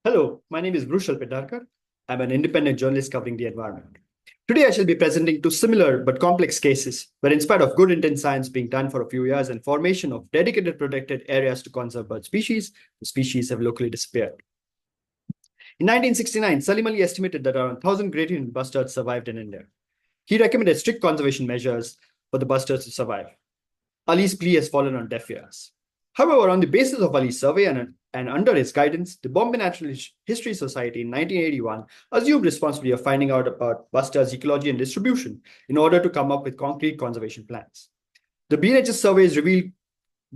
Hello, my name is Vrushal Pendharkar. I'm an independent journalist covering the environment. Today, I shall be presenting two similar but complex cases where, in spite of good intent science being done for a few years and formation of dedicated protected areas to conserve bird species, the species have locally disappeared. In 1969, Salim Ali estimated that around 1,000 great Indian bustards survived in India. He recommended strict conservation measures for the bustards to survive. Ali's plea has fallen on deaf ears. However, on the basis of Ali's survey and under his guidance, the Bombay Natural History Society in 1981 assumed responsibility of finding out about bustards' ecology and distribution in order to come up with concrete conservation plans. The BNHS surveys revealed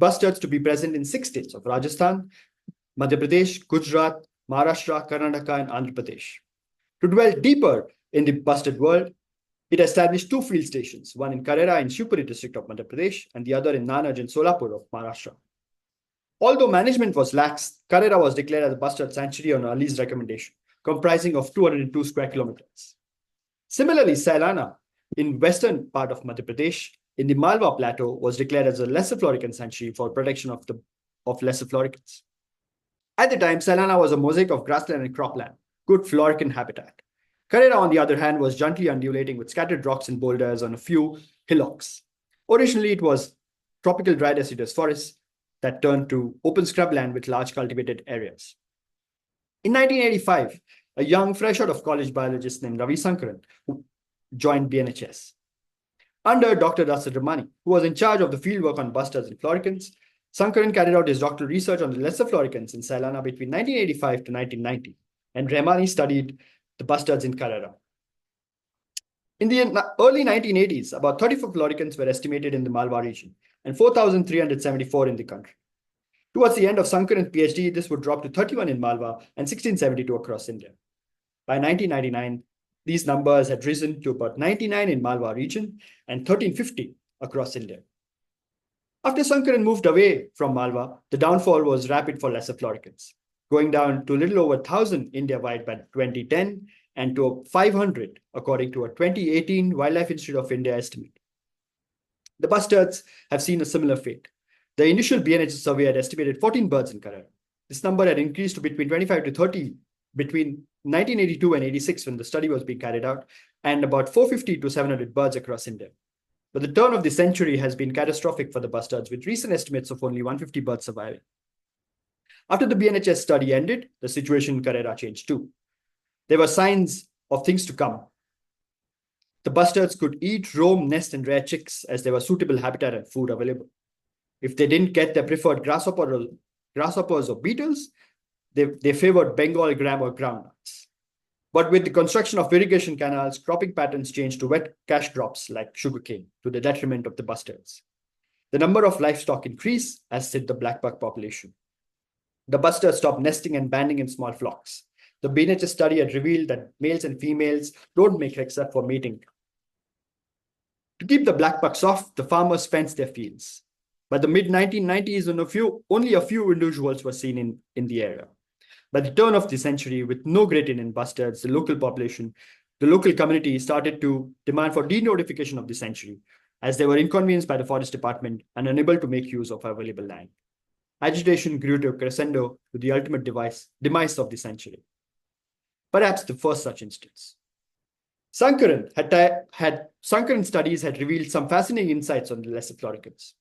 bustards to be present in 6 states of Rajasthan, Madhya Pradesh, Gujarat, Maharashtra, Karnataka, and Andhra Pradesh. To dwell deeper in the bustard world, it established two field stations, one in Karera in Shivpuri district of Madhya Pradesh and the other in Nanaj in Solapur of Maharashtra. Although management was lax, Karera was declared as a bustard sanctuary on Ali's recommendation, comprising of 202 square kilometers. Similarly, Sailana, in western part of Madhya Pradesh, in the Malwa Plateau, was declared as a lesser florican sanctuary for protection of lesser floricans. At the time, Sailana was a mosaic of grassland and cropland, good florican habitat. Karera, on the other hand, was gently undulating with scattered rocks and boulders on a few hillocks. Originally, it was tropical dry deciduous forests that turned to open scrubland with large cultivated areas. In 1985, a young, fresh out of college biologist named Ravi Sankaran joined BNHS. Under Dr. Dasar Ramani, who was in charge of the fieldwork on bustards and floricans, Sankaran carried out his doctoral research on the lesser floricans in Sailana between 1985 to 1990, and Ramani studied the bustards in Karera. In the early 1980s, about 34 floricans were estimated in the Malwa region and 4,374 in the country. Towards the end of Sankaran's PhD, this would drop to 31 in Malwa and 1,672 across India. By 1999, these numbers had risen to about 99 in Malwa region and 1,350 across India. After Sankaran moved away from Malwa, the downfall was rapid for lesser floricans, going down to a little over 1,000 India-wide by 2010 and to 500 according to a 2018 Wildlife Institute of India estimate. The bustards have seen a similar fate. The initial BNHS survey had estimated 14 birds in Karera. This number had increased to between 25 to 30 between 1982 and 86 when the study was being carried out, and about 450 to 700 birds across India. But the turn of the century has been catastrophic for the bustards, with recent estimates of only 150 birds surviving. After the BNHS study ended, the situation in Karera changed too. There were signs of things to come. The bustards could eat, roam, nest, and rear chicks as there was suitable habitat and food available. If they didn't get their preferred grasshoppers or beetles, they favored Bengal gram or groundnuts. But with the construction of irrigation canals, cropping patterns changed to wet cash crops like sugarcane, to the detriment of the bustards. The number of livestock increased, as did the blackbuck population. The bustards stopped nesting and banding in small flocks. The BNHS study had revealed that males and females don't make except for mating. To keep the blackbucks off, the farmers fenced their fields. By the mid-1990s, only a few individuals were seen in the area. By the turn of the century, with no great Indian bustards, the local community started to demand for denotification of the sanctuary, as they were inconvenienced by the forest department and unable to make use of available land. Agitation grew to a crescendo to the ultimate demise of the sanctuary. Perhaps the first such instance. Sankaran studies had revealed some fascinating insights on the lesser floricans.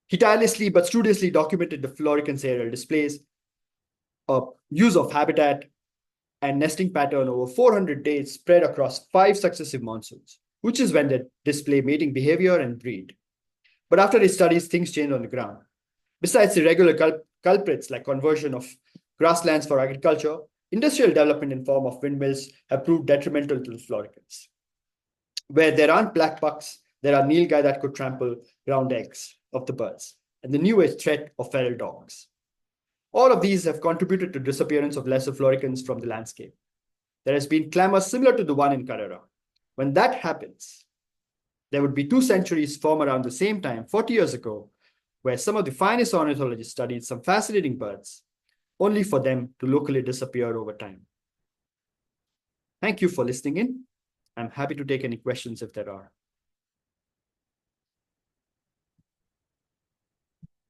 He tirelessly but studiously documented the floricans' aerial displays, use of habitat, and nesting pattern over 400 days spread across 5 successive monsoons, which is when they display mating behavior and breed. But after his studies, things changed on the ground. Besides irregular culprits like conversion of grasslands for agriculture, industrial development in form of windmills have proved detrimental to the floricans. Where there aren't blackbucks, there are nilgai that could trample ground eggs of the birds, and the new age threat of feral dogs. All of these have contributed to the disappearance of lesser floricans from the landscape. There has been clamor similar to the one in Karera. When that happens, there would be 2 centuries form around the same time, 40 years ago, where some of the finest ornithologists studied some fascinating birds, only for them to locally disappear over time. Thank you for listening in. I'm happy to take any questions if there are.